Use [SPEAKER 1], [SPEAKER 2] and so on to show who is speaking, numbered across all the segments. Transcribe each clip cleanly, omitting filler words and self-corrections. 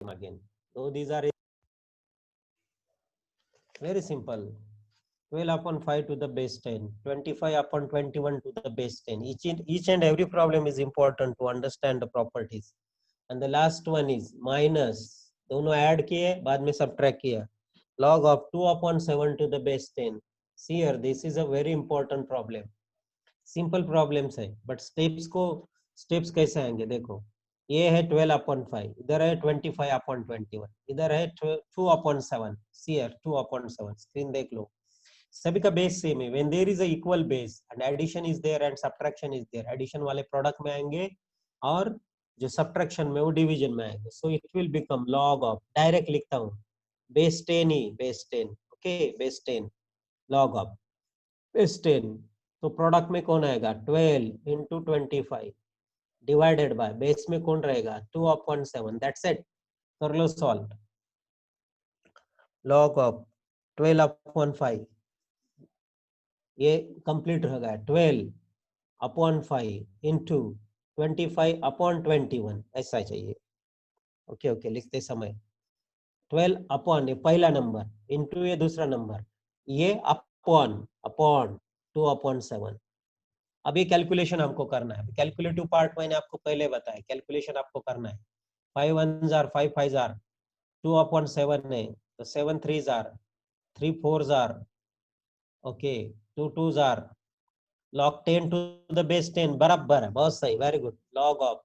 [SPEAKER 1] again. So these are very simple. 12 upon 5 to the base 10, 25 upon 21 to the base 10. Each and every problem is important to understand the properties. And the last one is minus, दोनों add किए बाद में subtract किया, log of 2 upon 7 to the base 10. See here, this is a very important problem. Simple problems है but steps कैसे आएंगे देखो, ये है 12 अपॉन 5, इधर है 25 अपॉन 21, इधर है 2 upon 7, see here 2 upon 7, screen देख लो, सभी का बेस सेम है. When there is a equal base and addition is there and subtraction is there, addition वाले प्रोडक्ट में आएंगे और जो सब्ट्रैक्शन में वो डिवीजन में आएंगे. सो it will become log of, direct लिखता हूँ, base 10 he, base 10, okay, base 10 log of base 10. तो प्रोडक्ट में कौन आएगा 12 इंटू 25 डिवाइडेड बाय बेस में कौन रहेगा 2 अपॉन 7. दैट्स इट, कर लो सॉल्व. लॉग ऑफ 12 अपॉन 5, ये कंप्लीट हो गया, 12 अपॉन 5 इंटू 25 अपॉन 21, ऐसा चाहिए. ओके ओके, लिखते समय 12 अपॉन, ये पहला नंबर, इंटू ये दूसरा नंबर, ये अपॉन अपॉन 2 अपॉन 7. अब ये कैलकुलेशन हमको करना है. कैलकुलेटिव पार्ट मैंने आपको पहले बताया, कैलकुलेशन आपको करना है. 5 1 जार 5 5 जार 2 अपॉन 7 है तो 7 3 jar 3 4 jar, okay, 2 2 jar, log 10 to the base 10 बराबर है, बहुत सही, very good. log of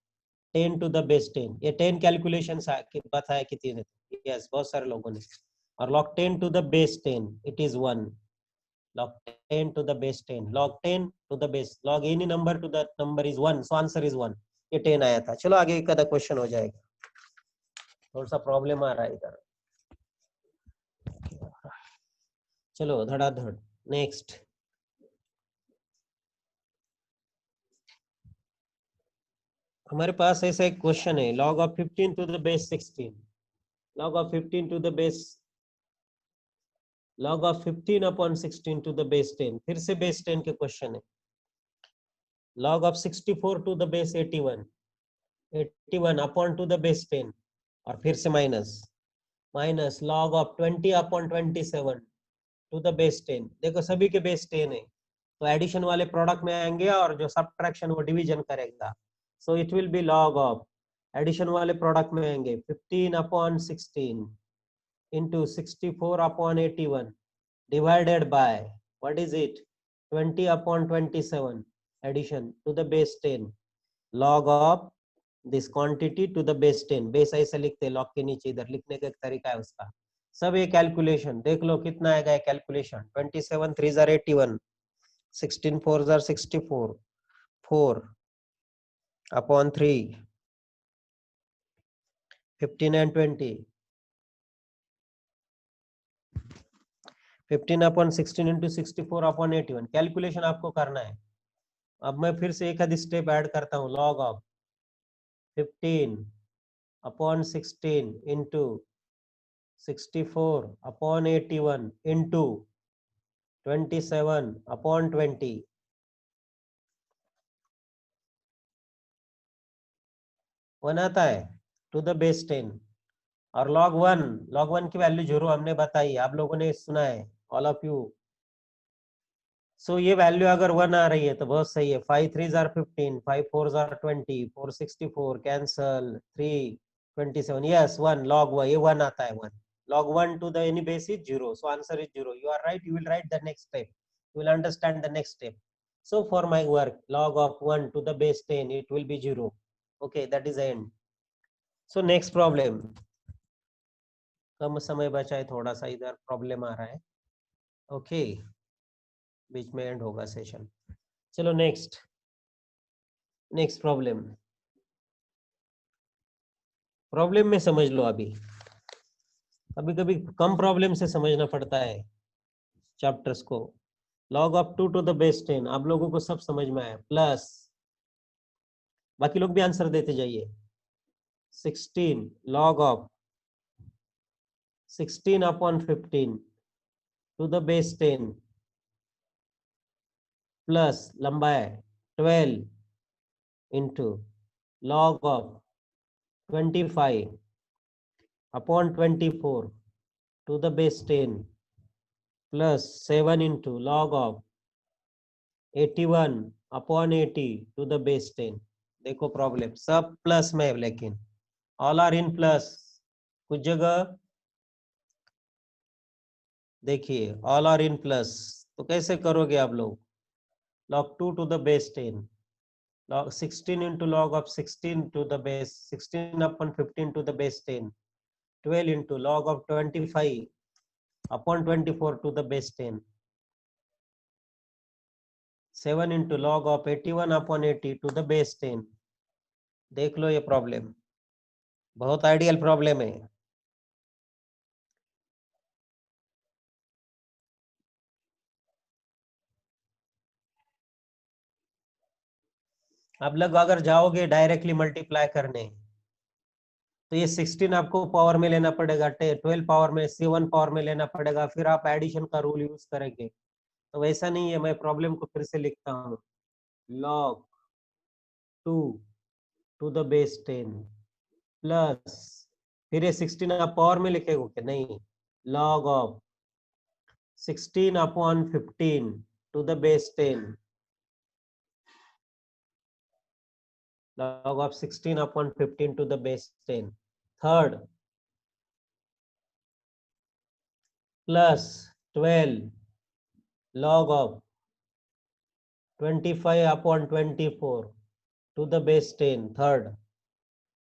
[SPEAKER 1] 10 to the base 10, ये 10 कैलकुलेशन बताया कितने ने, यस बहुत सारे लोगों ने. और log 10 to the base 10 it is 1, log 10 to the base 10, log 10 to the base, log any number to the number is 1, so answer is 1. ये 10 आया था. चलो आगे एक आधा क्वेश्चन हो जाएगा, थोड़ा सा प्रॉब्लम आ रहा है इधर. चलो धड़ाधड़ नेक्स्ट. हमारे पास ऐसा एक क्वेश्चन है, log of 15 to the base 16, log of 15 to the base, log of 15 upon 16 to the base 10, फिर से base 10 के क्वेश्चन है. log of 64 to the base 81, 81 upon to the base 10, और फिर से minus, minus log of 20 upon 27 to the base 10. देखो सभी के बेस 10 है तो एडिशन वाले प्रोडक्ट में आएंगे और जो सब्ट्रैक्शन वो डिवीजन करेगा. So it will be log of, addition वाले प्रोडक्ट में आएंगे 15 upon 16 into 64 upon 81 divided by, what is it, 20 upon 27 addition to the base 10, log of this quantity to the base 10. Base ऐसे लिखते हैं, log के नीचे इधर लिखने का एक तरीका है उसका. सब ये कैलकुलेशन देख लो कितना आएगा calculation, 27 3 jar 81, 16 4 jar 64, 4 upon 3, 15 and 20, 15 upon 16 into 64 upon 81. Calculation आपको करना है. अब मैं फिर से एक आधी स्टेप ऐड करता हूँ, log of 15 upon 16 into 64 upon 81 into 27 upon 20. One आता है टू द बेस 10, और log 1 की वैल्यू 0 हमने बताई, आप लोगों ने सुना है, ऑल ऑफ यू. सो ये वैल्यू अगर 1 आ रही है तो बहुत सही है. 5 3 jar 15, 5 4 jar 20, 4 64 cancel, 3 27, yes 1, log 1, ये 1 आता है. 1 log 1 to the any base is 0, so answer is 0. You are right, you will write the next step, you will understand the next step. So for my work, log of 1 to the base 10 it will be 0. Okay, that is the end. So next problem, कम समय बचा है, थोड़ा सा इधर problem आ रहा है. Okay, बीच में and होगा सेशन. चलो नेक्स्ट प्रॉब्लम. प्रॉब्लम में समझ लो. अभी कभी कभी कम प्रॉब्लम से समझना पड़ता है चैप्टर्स को. log of 2 to the base 10 आप लोगों को सब समझ में आया, प्लस बाकी लोग भी आंसर देते जाइए. 16 log of 16 upon 15 to the base 10 plus लंबा है 12 into log of 25 upon 24 to the base 10 plus 7 into log of 81 upon 80 to the base 10। देखो प्रॉब्लम सब प्लस में है, लेकिन ऑल आर इन प्लस। कुछ जगह देखिए ऑल आर इन प्लस, तो कैसे करोगे आप लोग? log 2 to the base 10, log 16 into log of 16 to the base 16 upon 15 to the base 10, 12 into log of 25 upon 24 to the base 10, 7 into log of 81 upon 80 to the base 10। देख लो ये problem, बहुत ideal problem है। आप लोग अगर जाओगे directly multiply करने, तो ये 16 आपको पावर में लेना पड़ेगा, 12 पावर में, 7 पावर में लेना पड़ेगा, फिर आप एडिशन का रूल यूज करेंगे। तो वैसा नहीं है, मैं प्रॉब्लम को फिर से लिखता हूँ। log 2 to the base 10 plus, फिर ये 16 आप पावर में लिखेगा कि नहीं, log of 16 upon 15 to the base 10, log of 16 upon 15 to the base 10, third plus 12 log of 25 upon 24 to the base 10, third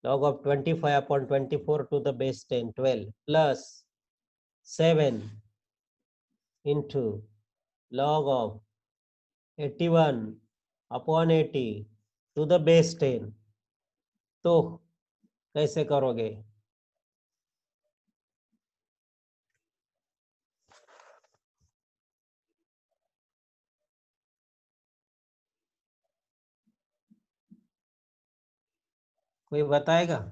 [SPEAKER 1] log of 25 upon 24 to the base 10, 12 plus 7 into log of 81 upon 80 to the base 10। तो कैसे करोगे? कोई बताएगा?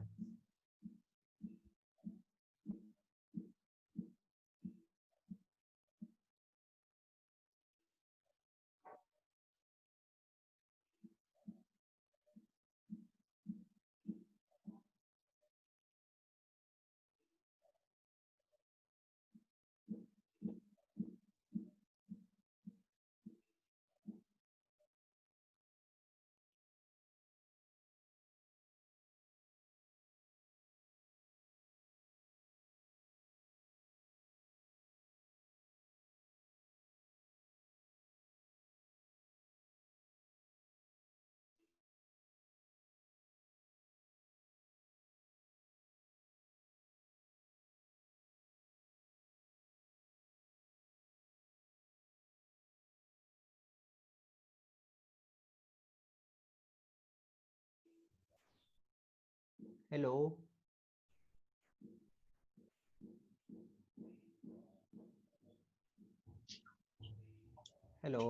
[SPEAKER 1] Hello, hello,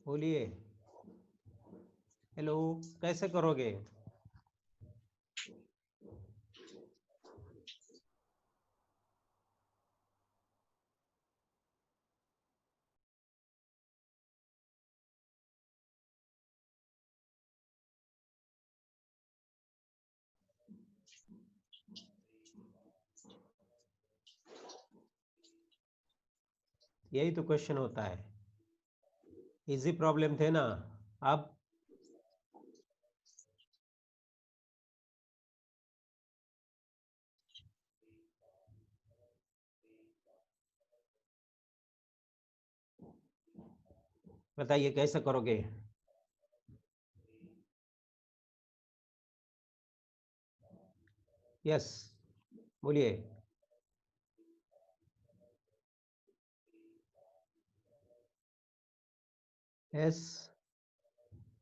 [SPEAKER 1] बोलिए। Hello, कैसे करोगे? यही तो क्वेश्चन होता है। इजी प्रॉब्लम थे ना। अब बताइए कैसे करोगे? यस, बोलिए। यस,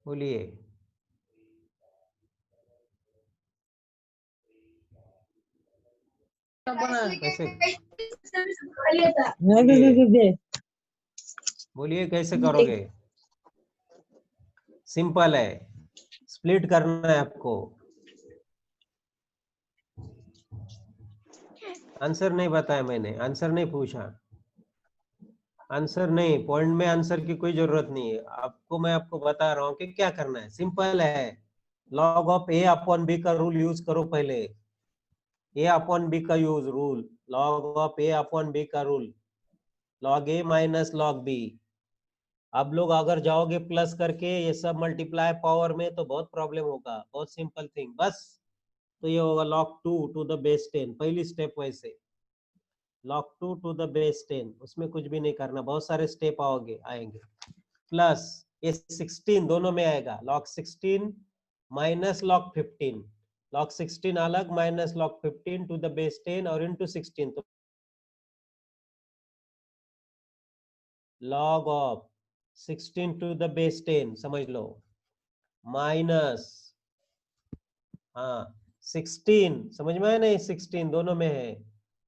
[SPEAKER 1] बोलिए। कैसे? बोलिए कैसे करोगे? सिंपल है, स्प्लिट करना है आपको। आंसर नहीं बताया मैंने, आंसर नहीं पूछा। आंसर नहीं, पॉइंट में आंसर की कोई जरूरत नहीं है आपको, मैं आपको बता रहा हूँ कि क्या करना है, सिंपल है। Log of A upon B का रूल यूज करो पहले, ए अपॉन बी का use rule, log of A upon B का rule, log A minus log B. अब लोग अगर जाओगे प्लस करके ये सब मल्टीप्लाई पावर में तो बहुत प्रॉब्लम होगा, बहुत सिंपल थिंग बस। तो ये होगा log 2 टू द बेस 10, पहली स्टेप वैसे log 2 टू द बेस 10, उसमें कुछ भी नहीं करना, बहुत सारे स्टेप आएंगे। प्लस ये 16 दोनों में आएगा, log 16 माइनस log 15, log 16 अलग minus log 15 to the base 10 और इनटू 16, तो log of 16 to the base 10 समझ लो, माइनस, हाँ 16 समझ में है नहीं, 16 दोनों में है,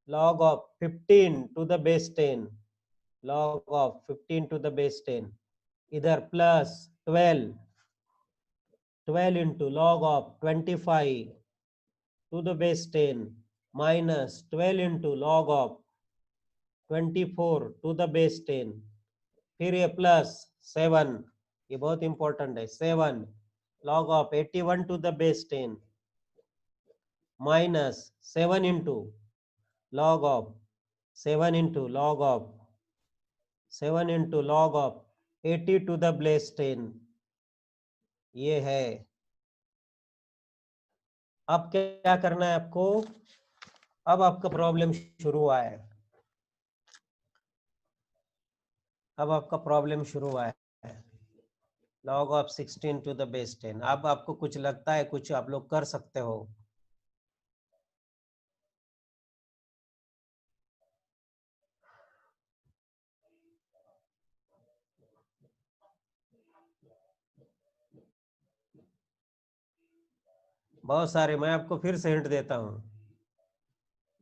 [SPEAKER 1] log of 15 to the base 10, log of 15 to the base 10, इधर plus 12 into log of 25 to the base 10 minus 12 into log of 24 to the base 10, फिर ये प्लस 7, ये बहुत इंपॉर्टेंट है, 7 log of 81 to the base 10 minus 7 into log of 7 into log of 7 into log of 80 to the base 10, ये है। अब क्या करना है आपको, अब आपका प्रॉब्लम शुरू हुआ है, अब आपका प्रॉब्लम शुरू हुआ है, log of 16 to the base 10। अब आपको कुछ लगता है कुछ आप लोग कर सकते हो, बहुत सारे, मैं आपको फिर से हिंट देता हूं,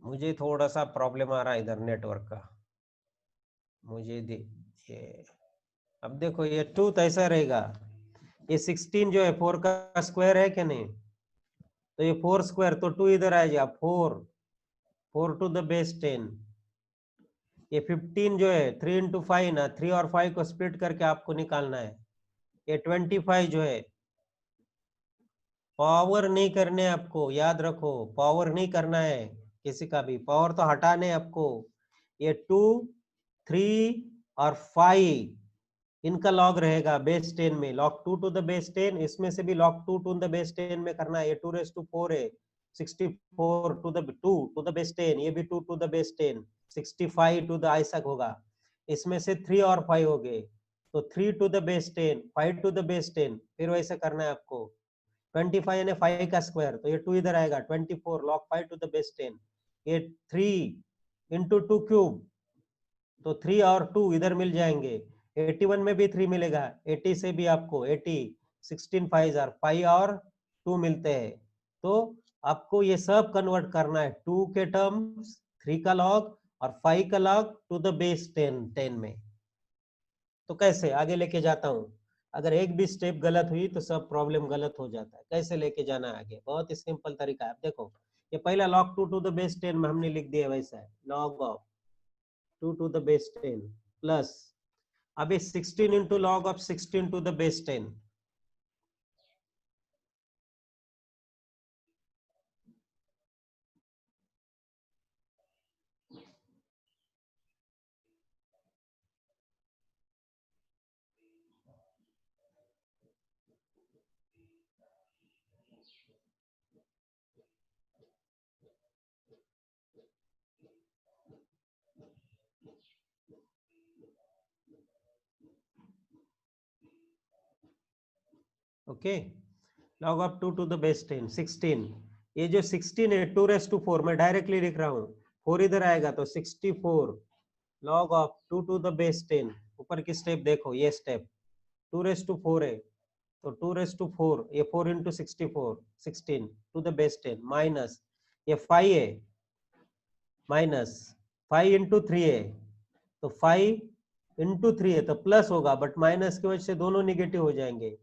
[SPEAKER 1] मुझे थोड़ा सा प्रॉब्लम आ रहा है इधर नेटवर्क का, मुझे ये अब देखो ये 2 तो ऐसा रहेगा, ये 16 जो है 4 का स्क्वायर है क्या नहीं, तो ये 4 स्क्वायर तो 2 इधर आ जाएगा, 4 टू द बेस 10, ये 15 जो है 3 इंटू 5 ना, 3 और 5 को स्प्लिट करके आपको निकालना है, ये 25 जो है, पावर नहीं करने आपको, याद रखो पावर नहीं करना है किसी का भी, पावर तो हटाने आपको, ये 2 3 और 5 इनका लॉग रहेगा बेस 10 में, log 2 टू द बेस 10, इसमें से भी log 2 टू द बेस 10 में करना है, ये 2 रेस टू 4 है, 64 to the 2 to the base 10, ये भी 2 to the base 10, 65 to the ऐसा होगा, इसमें से 3 और 5 हो गए, तो 3 to the base 10, 5 to the base 10, फिर वैसे करना है आपको, 25 यानी 5 का स्क्वायर, तो ये 2 इधर आएगा, 24 log 5 टू द बेस 10, ये 3 इंटू 2 क्यूब, तो 3 और 2 इधर मिल जाएंगे, 81 में भी 3 मिलेगा, 80 से भी आपको 80, 16 5 5 और 2 मिलते हैं, तो आपको ये सब कन्वर्ट करना है 2 के टर्म्स, 3 का लॉग और 5 का लॉग टू द बेस 10 में। तो कैसे आगे लेके जाता हूं, अगर एक भी स्टेप गलत हुई तो सब प्रॉब्लम गलत हो जाता है, कैसे लेके जाना है आगे, बहुत ही सिंपल तरीका है। देखो ये पहला log 2 टू द बेस 10 में हमने लिख दिया वैसा है, log of 2 to the base 10 plus, अभी 16 into log of 16 to the base 10, okay, log of 2 to the base 10 16, ये जो 16 है 2 रेस टू 4 मैं डायरेक्टली लिख रहा हूँ, 4 इधर आएगा तो 64 log of 2 to the base 10, ऊपर की स्टेप देखो, ये स्टेप 2 रेस टू 4 है, तो 2 रेस टू 4, ये 4 into 64 16 to the base 10 minus, ये 5 है, माइनस 5 इंटू 3 है, तो 5 इंटू 3 है तो प्लस होगा, बट माइनस की वजह से दोनों निगेटिव हो जाएंगे,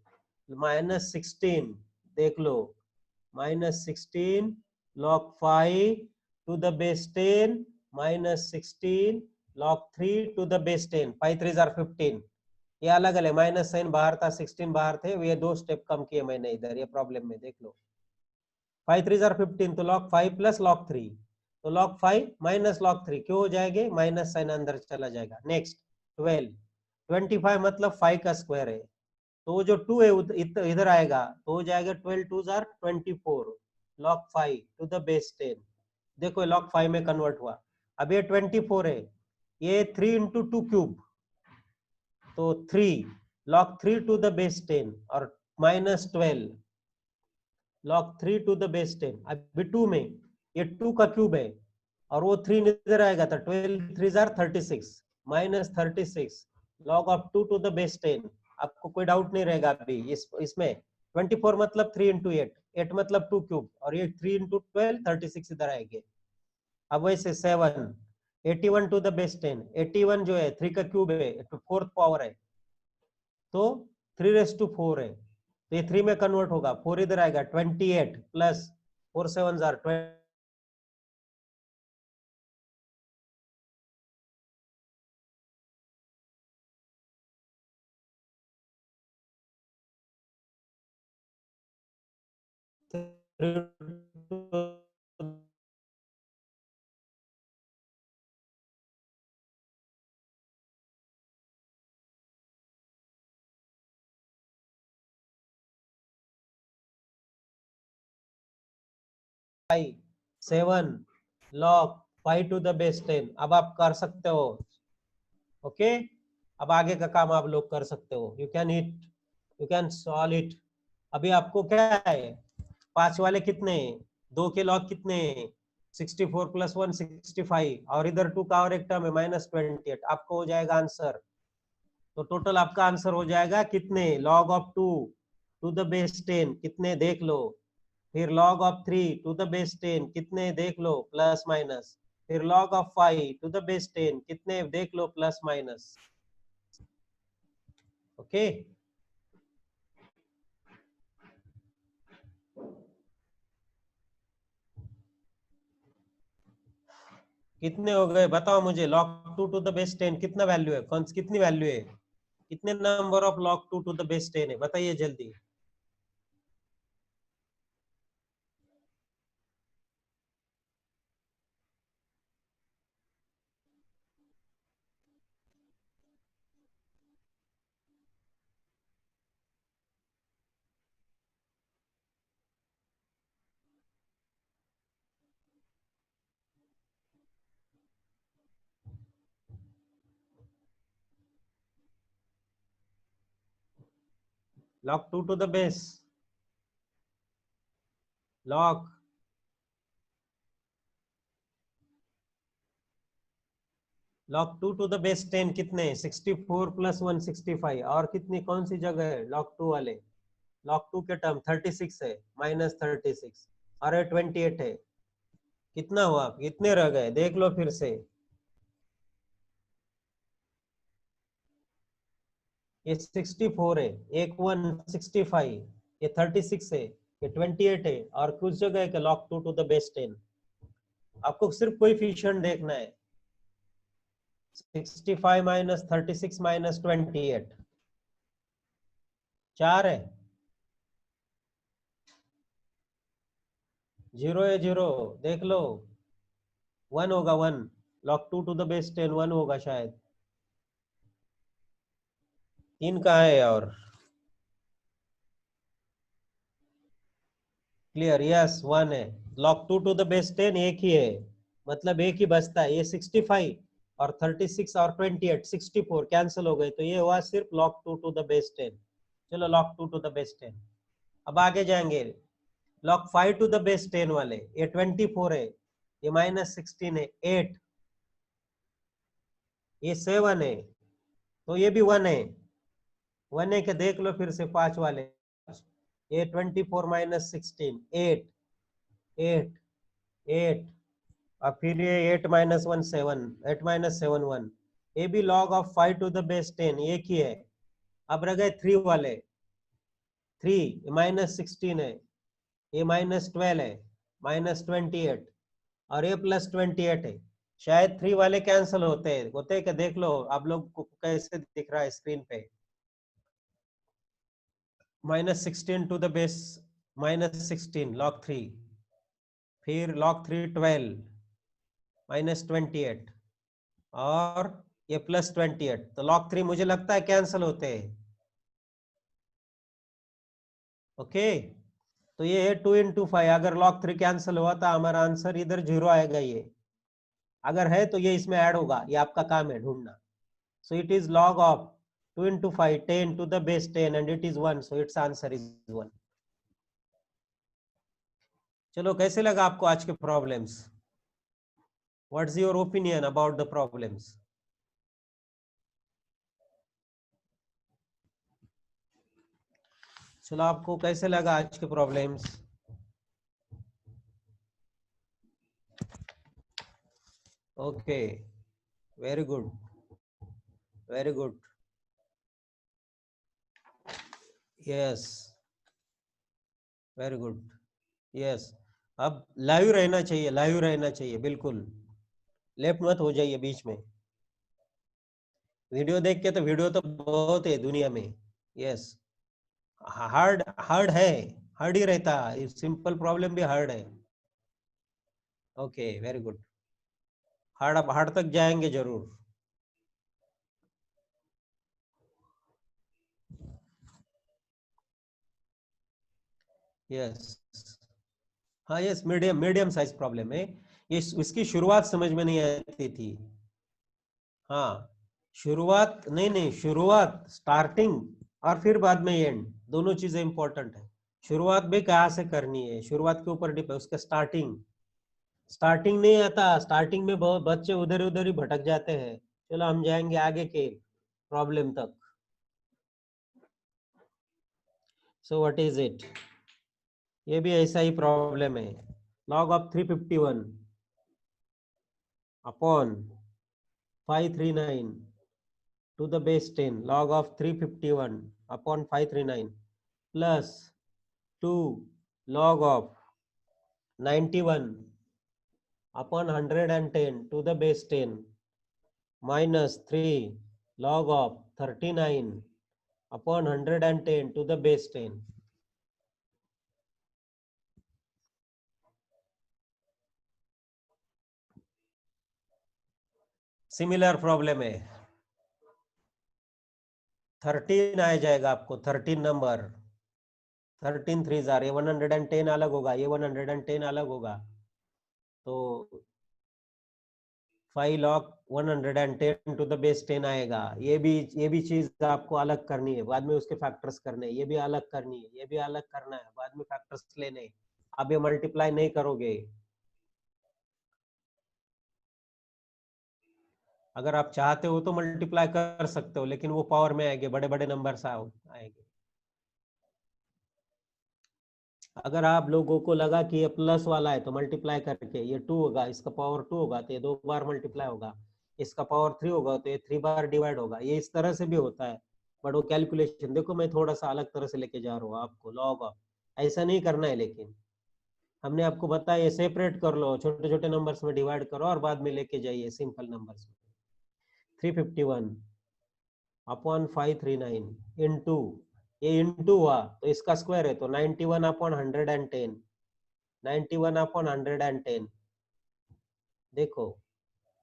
[SPEAKER 1] -16 देख लो, -16 log 5 to the base 10 -16 log 3 to the base 10, 5 3 are 15, ये अलग अलग, माइनस साइन बाहर था, 16 बाहर थे, ये 2 स्टेप कम किए मैंने इधर, ये प्रॉब्लम में देख लो। 5 3 15, तो log 5 प्लस log 3, तो log 5 माइनस log 3 क्यों हो जाएंगे, माइनस साइन अंदर चला जाएगा। नेक्स्ट 12, 25 मतलब 5 का स्क्वायर है, तो वो जो 2 है इधर आएगा, तो हो जाएगा 12 2 24 log 5 टू द बेस 10। देखो log 5 में कन्वर्ट हुआ। अब ये 24 है, ये 3 इंटू 2 क्यूब, तो 3 log 3 टू द बेस 10 और minus 12 log 3 to the base 10। अभी 2 में ये 2 का क्यूब है और वो 3 इधर आएगा, तो 12 3 36 minus 36 log of 2 to the base 10। आपको कोई डाउट नहीं रहेगा अभी इसमें। 24 मतलब 3 इंटू 8, 8 मतलब 2 क्यूब, और ये 3 इंटू 12 36 इधर आएंगे। अब वैसे 7 81 टू द बेस 10, 81 जो है 3 का क्यूब है, तो 4th पावर है, तो 3 4 है, तो ये 3 में कन्वर्ट होगा, 4 इधर आएगा, 28 plus 4 7 20, seven log 5 to the base 10। अब आप कर सकते हो, ओके। अब आगे का काम आप लोग कर सकते हो, you can it, you can solve it. अभी आपको क्या है, 5 वाले कितने, 2 के लॉग कितने, 64 प्लस 1 65, और इधर 2 का और एक टर्म है माइनस 28, आपको हो जाएगा आंसर। तो टोटल आपका आंसर हो जाएगा कितने, log of 2 to the base 10 कितने देख लो, फिर log of 3 to the base 10 कितने देख लो प्लस माइनस, फिर log of 5 to the base 10 कितने देख लो प्लस माइनस, ओके। कितने हो गए बताओ मुझे, log 2 टू द बेस 10 कितना वैल्यू है, कौन कितनी वैल्यू है, कितने number of log 2 to the base 10 है, बताइए जल्दी। log 2 to the base, log log 2 to the base 10 कितने, 64 प्लस 165, और कितनी कौन सी जगह है log 2 वाले, log 2 के टर्म 36 है, माइनस 36, और 28 है, कितना हुआ, कितने रह गए देख लो फिर से। ये 64 है, एक 165, ये 36 है, ये 28 है, और कुछ जगह के log 2 टू द बेस 10। आपको सिर्फ कोएफिशिएंट देखना है, 65 माइनस 36 माइनस 28, 4 है, 0 है, 0 देख लो, 1 होगा, 1 log 2 टू द बेस 10 1 होगा शायद, 3 कहाँ है, और क्लियर, यस 1 है, log 2 टू द बेस 10 एक ही है, मतलब एक ही बचता है, ये 65 और 36 और 28 64 कैंसिल हो गए, तो ये हुआ सिर्फ log 2 टू द बेस 10। चलो log 2 टू द बेस 10। अब आगे जाएंगे, log 5 टू द बेस 10 वाले, ये 24 है, ये माइनस 16 है, 8, ये 7 है, तो ये भी 1 है, 1 है के देख लो फिर से 5 वाले, ये 24 माइनस 16 8 8 8, और फिर ये 8 माइनस 1 7, 8 माइनस 7 1, ये भी log of 5 to the base 10 एक ही है। अब रह गए 3 वाले, 3 माइनस 16 है, ये माइनस 12 है, माइनस 28, और ये प्लस 28 है। शायद 3 वाले कैंसिल होते हैं, कि देख लो आप लोग को कैसे दिख रहा है स्क्रीन पे, -16 टू द बेस -16 log 3, फिर log 3 12 -28 और ये +28, तो log 3 मुझे लगता है कैंसिल होते हैं। ओके, तो ये है 2 × 5। अगर log 3 कैंसिल हुआ तो हमारा आंसर इधर 0 आएगा। ये अगर है तो ये इसमें ऐड होगा, ये आपका काम है ढूंढना। So it is log of 2 × 5 10 to the base 10 and it is 1, so its answer is 1। चलो, कैसे लगा आपको आज के problems? What's your opinion about the problems? चलो, आपको कैसे लगा आज के problems? Okay, very good, very good. Yes, very good. Yes, अब लाइव रहना चाहिए, लाइव रहना चाहिए, बिल्कुल लेफ्ट मत हो जाइए बीच में। वीडियो देख के तो वीडियो तो बहुत है दुनिया में। यस, हार्ड हार्ड है, हार्ड ही रहता है, सिंपल प्रॉब्लम भी हार्ड है। Okay, very good. हार्ड, अब हार्ड तक जाएंगे जरूर। यस, हाँ, yes, medium medium size problem है ये। इसकी शुरुआत समझ में नहीं आती थी। हाँ, शुरुआत नहीं, नहीं, शुरुआत स्टार्टिंग और फिर बाद में एंड, दोनों चीजें इंपॉर्टेंट है। शुरुआत भी कहाँ से करनी है, शुरुआत के ऊपर डिपेंड, उसका स्टार्टिंग स्टार्टिंग नहीं आता। स्टार्टिंग में बहुत बच्चे उधर उधर ही भटक जाते हैं। चलो, हम जाएंगे आगे के प्रॉब्लम तक। So what is it? ये भी ऐसा ही प्रॉब्लम है। log of 351 upon 539 to the base 10, log of 351 upon 539 plus 2 log of 91 upon 110 to the base 10 minus 3 log of 39 upon 110 to the base 10। Similar problem है। 13 आ जाएगा आपको, 13 number. 13 3 ये 110 अलग होगा, ये 110 अलग होगा, तो 5 log 110 टू द बेस 10 आएगा। ये भी चीज आपको अलग करनी है, बाद में उसके फैक्टर्स करने, ये भी अलग करनी है, ये भी अलग करना है, बाद में फैक्टर्स लेने। अब ये मल्टीप्लाई नहीं करोगे। अगर आप चाहते हो तो मल्टीप्लाई कर सकते हो, लेकिन वो पावर में आएंगे, बड़े बड़े नंबर आएंगे। अगर आप लोगों को लगा कि ये प्लस वाला है तो मल्टीप्लाई करके ये 2 होगा, इसका पावर 2 होगा तो ये 2 बार मल्टीप्लाई होगा, इसका पावर 3 होगा तो ये 3 बार डिवाइड होगा। ये इस तरह से भी होता है, बट वो कैलकुलेशन देखो, मैं थोड़ा सा अलग तरह से लेके जा रहा हूँ आपको। लॉग ऑफ ऐसा नहीं करना है, लेकिन हमने आपको बताया ये सेपरेट कर लो, छोटे छोटे नंबर्स में डिवाइड करो और बाद में लेके जाइए सिंपल नंबर्स में। 351 अपॉन 539 इंटू, ये इंटू हुआ तो इसका स्क्वायर है तो 91 अपॉन 110, 91 अपॉन 110। देखो,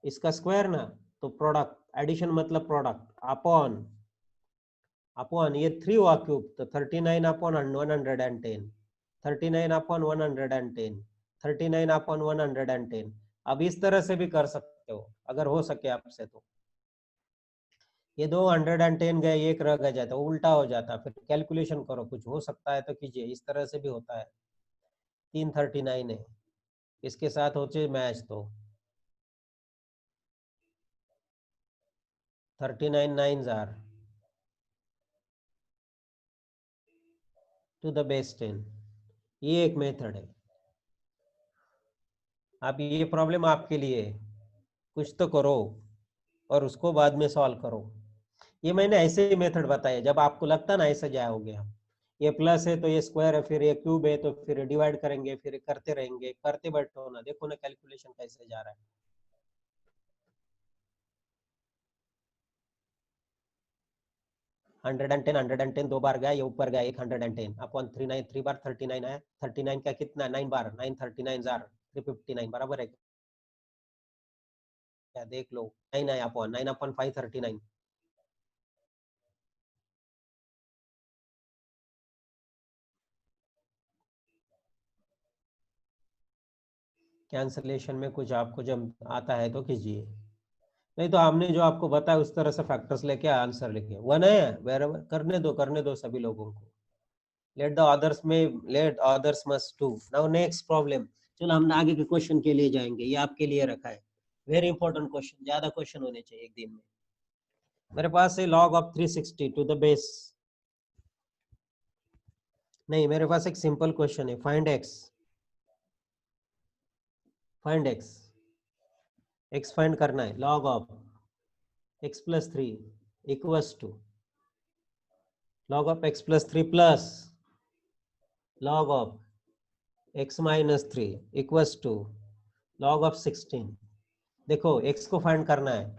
[SPEAKER 1] इसका स्क्वायर ना, तो प्रोडक्ट, एडिशन मतलब प्रोडक्ट, अपॉन अपॉन ये 3 हुआ क्यूब तो 39 अपॉन 110, 39 अपॉन 110, 39 अपॉन 110। अब इस तरह से भी कर सकते हो अगर हो सके आपसे तो। ये 210 गए, एक रह गया जाता, उल्टा हो जाता, फिर कैलकुलेशन करो, कुछ हो सकता है तो कीजिए। इस तरह से भी होता है। 339 है, इसके साथ होचे मैच तो 39 9s are to the base 10। ये एक मेथड है। अब ये प्रॉब्लम आपके लिए है, कुछ तो करो और उसको बाद में सॉल्व करो। ये मैंने ऐसे ही मेथड बताया, जब आपको लगता ना ऐसा जाओगे हम, ये प्लस है तो ये स्क्वायर है, फिर ये क्यूब है तो फिर डिवाइड करेंगे, फिर करते रहेंगे, करते बैठो ना, देखो ना कैलकुलेशन कैसे जा रहा है। 110 110 2 बार गया, ये ऊपर गया 110 अपॉन 39 3 बार 39 आया, 39 का कितना 9 बार 9 39 जार 359 बराबर है क्या? देख लो 9 आया अपॉन 9 अपॉन 5 39। कैंसलेशन में कुछ आपको जब आता है तो कीजिए, नहीं तो हमने जो आपको बताया उस तरह से फैक्टर्स लेके आंसर लिखे। वन है वेर करने दो सभी लोगों को। Let others must do. Now next problem. चलो हम आगे के क्वेश्चन के लिए जाएंगे, ये आपके लिए रखा है वेरी इंपॉर्टेंट क्वेश्चन, ज्यादा क्वेश्चन होने चाहिए एक दिन में। मेरे पास है log of 360 to the base, नहीं मेरे पास एक सिंपल क्वेश्चन है, फाइंड एक्स फाइंड करना है। log of x plus 3 equals to log of x plus 3 plus log of x minus 3 equals to log of 16। देखो x को फाइंड करना है,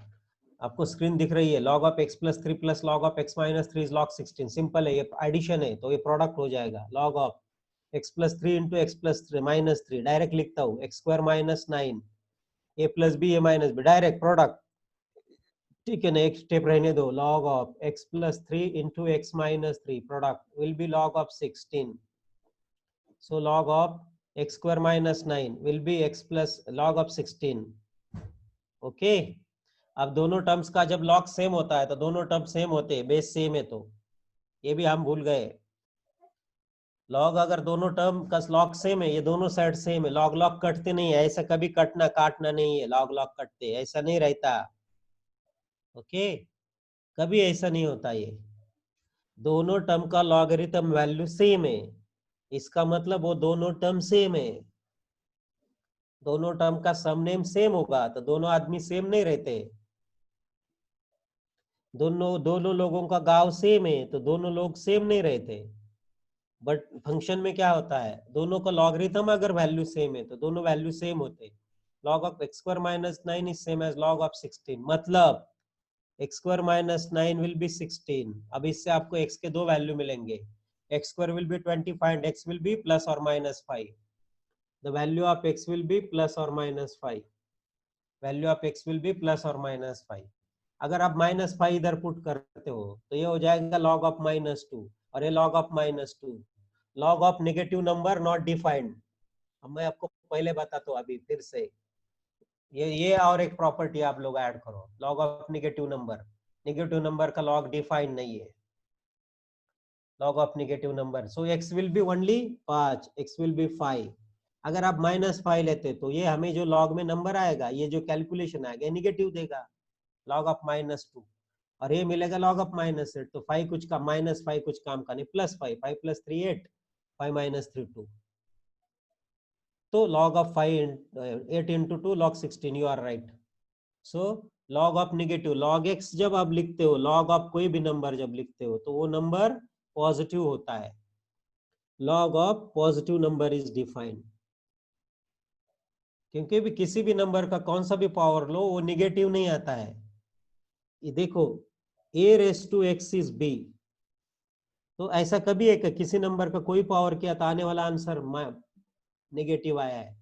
[SPEAKER 1] आपको स्क्रीन दिख रही है, log of x plus 3 plus log of x minus 3 is log 16। Simple है, ये एडिशन है तो ये प्रोडक्ट हो जाएगा। log of x plus 3 into X plus 3 minus 3, direct लिखता हूँ x square minus 9 a plus B A minus B, direct product. ठीक है ना, एक स्टेप रहने दो। log of x plus 3 into X minus 3 product will be log of 16। so log of x square minus 9 will be x plus log of 16। Okay, अब दोनों terms का जब log सेम होता है तो दोनों टर्म सेम होते हैं, बेस सेम है, तो ये भी हम भूल गए। log अगर दोनों टर्म का log सेम है, ये दोनों साइड सेम है, log log कटते नहीं है, ऐसा कभी काटना नहीं है, log log कटते ऐसा नहीं रहता। ओके, कभी ऐसा नहीं होता, ये दोनों टर्म का लॉगरिथम वैल्यू सेम है, इसका मतलब वो दोनों टर्म सेम है। दोनों टर्म का सम नेम सेम होगा तो दोनों आदमी सेम नहीं रहते। दोनों दोनों लोगों का गांव सेम है तो दोनों लोग सेम नहीं रहते। बट फंक्शन में क्या होता है, दोनों का लॉगरिथम अगर वैल्यू सेम है तो दोनों वैल्यू सेम होते। log of x square minus 9 is same as log of 16, मतलब x square minus 9 will be 16। अब इससे आपको x के दो वैल्यू मिलेंगे, x square will be 25 and x will be plus और minus 5। The value of x will be plus और minus 5, value of x will be plus और minus 5। अगर आप माइनस 5 इधर पुट करते हो तो ये हो जाएगा log ऑफ माइनस 2 और ये log of minus 2। log of negative number not defined. अब मैं आपको पहले बताता हूँ, अभी फिर से ये और एक प्रॉपर्टी आप लोग ऐड करो, log ऑफ नेगेटिव नंबर का log डिफाइंड नहीं है, log of negative number. So x will B only 5, x will B 5। अगर आप -5 लेते तो ये हमें जो log में नंबर आएगा, ये जो कैलकुलेशन आएगा निगेटिव देगा, log ऑफ -2, और ये मिलेगा log ऑफ -8। तो 5 कुछ का -5 कुछ काम का नहीं, +5, 5 + 3 8, 5 - 3 2। तो log of 8 into 2 log 16, you are right. So log of negative log x जब आप लिखते हो, log ऑफ कोई भी नंबर जब लिखते हो तो वो नंबर पॉजिटिव होता है। log of positive number is defined, क्योंकि भी किसी भी नंबर का कौन सा भी पावर लो वो निगेटिव नहीं आता है। ये देखो a⁻x इज b, तो ऐसा कभी है कि किसी नंबर का कोई पावर किया तो आने वाला आंसर नेगेटिव आया है।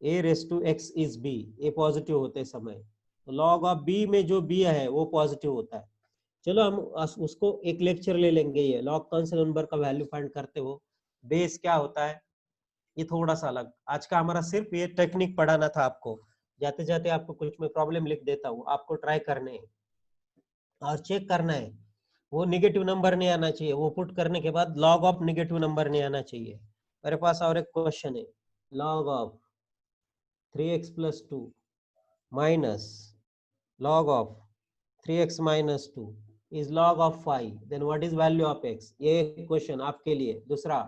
[SPEAKER 1] a⁻x is b, A positive होते समय, तो log ऑफ b में जो b है वो पॉजिटिव होता है। चलो हम उसको एक लेक्चर ले लेंगे, ये log कौन से नंबर का वैल्यू फाइंड करते हो, बेस क्या होता है, ये थोड़ा सा अलग। आज का हमारा सिर्फ ये टेक्निक पढ़ाना था आपको, जाते जाते आपको कुछ मैं प्रॉब्लम लिख देता हूँ, आपको ट्राई करने हैं और चेक करना है, वो निगेटिव नंबर नहीं आना चाहिए, वो पुट करने के बाद log ऑफ निगेटिव नंबर नहीं आना चाहिए। मेरे पास और एक क्वेश्चन है, log of 3x + 2 minus log of 3x - 2 is log of 5, then what is value of x? ये क्वेश्चन आपके लिए। दूसरा,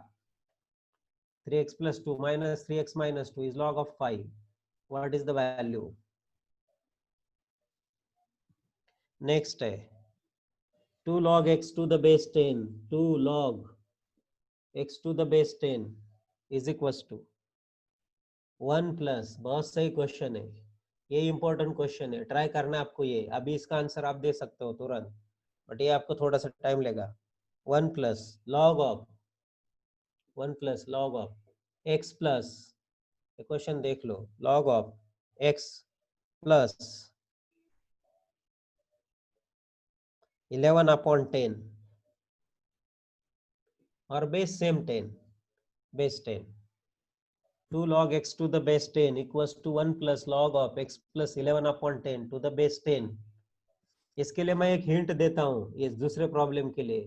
[SPEAKER 1] 3x + 2 minus 3x - 2 is log of 5, what is the value? Next है 2 log x to the base 10, 2 log x to the base 10 is equals to 1 plus, बहुत सही question है, ये important question है, ट्राई करना है आपको ये। अभी इसका आंसर आप दे सकते हो तुरंत, बट ये आपको थोड़ा सा टाइम लेगा। 1 plus log of x plus, question देख लो, लॉग ऑफ एक्स प्लस 11/10 और base same 10, base 10, 2 log x to the base 10 equals to 1 plus log of x plus 11/10 to the base 10। इसके लिए मैं एक हिंट देता हूं, ये दूसरे प्रॉब्लम के लिए।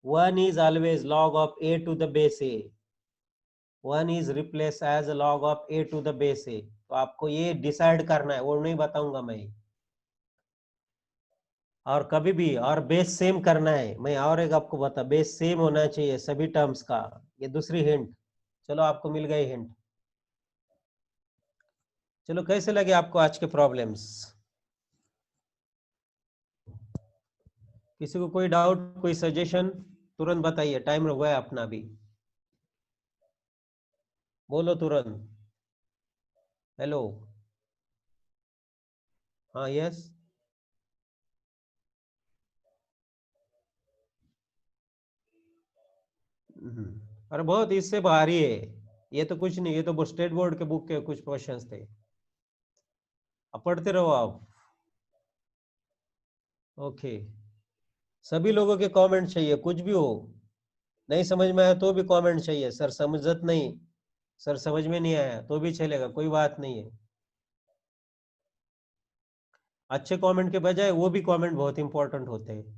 [SPEAKER 1] 1 is always log of a to the base a, 1 is replaced as a log of a to the base a। तो आपको ये डिसाइड करना है, वो नहीं बताऊंगा मैं। और कभी भी और बेस सेम करना है, मैं और एक आपको बता, बेस सेम होना चाहिए सभी टर्म्स का। ये दूसरी हिंट, चलो आपको मिल गई हिंट। चलो कैसे लगे आपको आज के प्रॉब्लम्स? किसी को कोई डाउट, कोई सजेशन तुरंत बताइए, टाइम हो गया अपना भी, बोलो तुरंत। हेलो, हाँ यस। अरे बहुत इससे भारी है, ये तो कुछ नहीं, ये तो स्टेट बोर्ड के बुक के कुछ क्वेश्चंस थे, अब पढ़ते रहो आप। ओके, सभी लोगों के कमेंट चाहिए, कुछ भी हो, नहीं समझ में आया तो भी कमेंट चाहिए। सर समझत नहीं, सर समझ में नहीं आया तो भी चलेगा, कोई बात नहीं है। अच्छे कमेंट के बजाय वो भी कमेंट बहुत इंपॉर्टेंट होते हैं।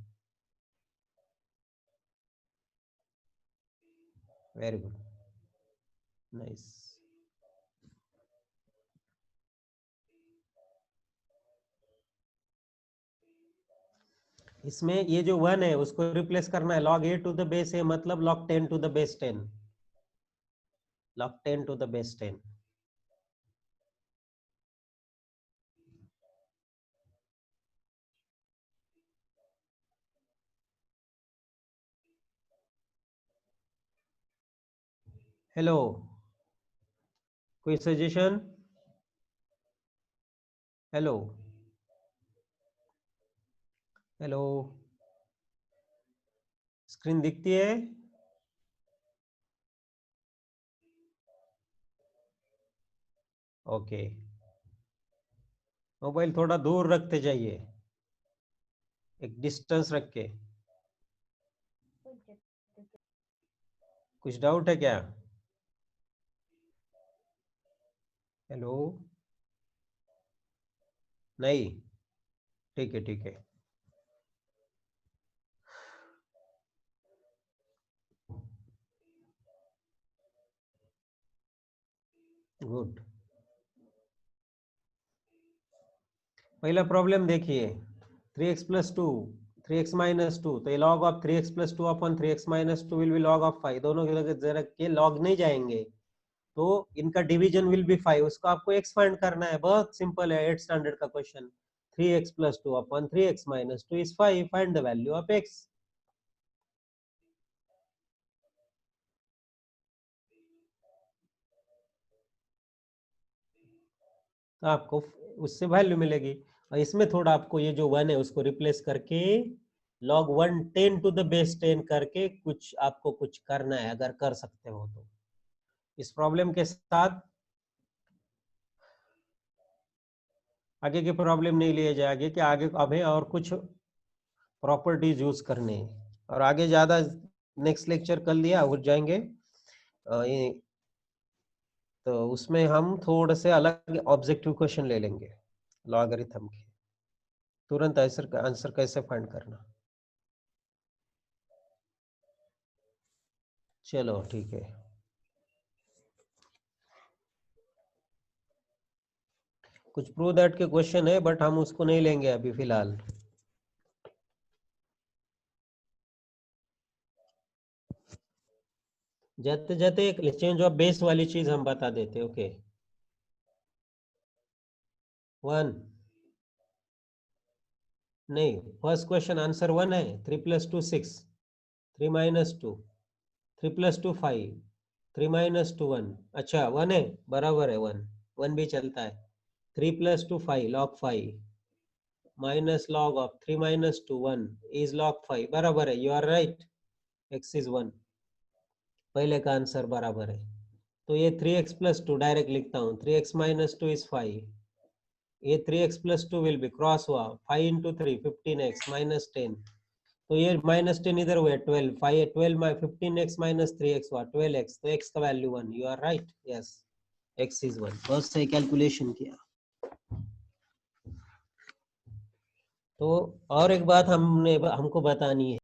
[SPEAKER 1] Very good, nice. इसमें ये जो 1 है उसको रिप्लेस करना है, log a to the base a मतलब log 10 to the base 10, log 10 to the base 10। Hello, कोई सजेशन? हेलो, हेलो, स्क्रीन दिखती है? ओके, मोबाइल थोड़ा दूर रखते जाइए, एक डिस्टेंस रख के। कुछ डाउट है क्या? हेलो, नहीं, ठीक है ठीक है। गुड, पहला प्रॉब्लम देखिए, 3x प्लस 2, 3x माइनस 2, तो ये log of 3x plus 2 upon 3x minus 2 will be log of 5, दोनों के जरा के लॉग नहीं जाएंगे, तो इनका डिवीजन विल बी 5, उसको आपको x फाइंड करना है, बहुत सिंपल है, 8 स्टैंडर्ड का question. 3x plus 2 upon 3x minus 2 is 5, find the value of x। तो आपको उससे वैल्यू मिलेगी, और इसमें थोड़ा आपको ये जो 1 है उसको रिप्लेस करके log 1 10 टू द बेस 10 करके कुछ आपको कुछ करना है, अगर कर सकते हो तो। इस प्रॉब्लम के साथ आगे की प्रॉब्लम नहीं लिए जाएगी, कि आगे हमें और कुछ प्रॉपर्टीज यूज करने हैं, और आगे ज्यादा नेक्स्ट लेक्चर कर लिया हो जाएंगे, तो उसमें हम थोड़े से अलग ऑब्जेक्टिव क्वेश्चन ले लेंगे लॉगरिथम के, तुरंत आंसर कैसे फाइंड करना। चलो ठीक है, कुछ प्रूव दैट के क्वेश्चन है बट हम उसको नहीं लेंगे अभी फिलहाल। जाते जाते एक चेंज ऑफ बेस वाली चीज हम बता देते। ओके, 1 नहीं, फर्स्ट क्वेश्चन आंसर 1 है, 3 प्लस 2 6, 3 माइनस 2, 3 प्लस 2 5, 3 माइनस 2 1, अच्छा 1 है, बराबर है, 1 1 भी चलता है। 3 plus 2 5 log 5 minus log of 3 minus 2 1 is log 5 बराबर है, you are right, x is 1, पहले का आंसर बराबर है। तो ये 3x प्लस 2 डायरेक्ट लिखता हूँ, 3x माइनस 2 इज 5, ये 3x plus 2 will be cross हुआ, 5 इंटू 3 15x माइनस 10, तो ये माइनस 10 इधर हुआ 12, 5 12 माइ 15x माइनस 3x हुआ 12x, तो x का value 1, you are right, yes x is 1, बहुत सही कैलकुलेशन किया। तो और एक बात हमको बतानी है,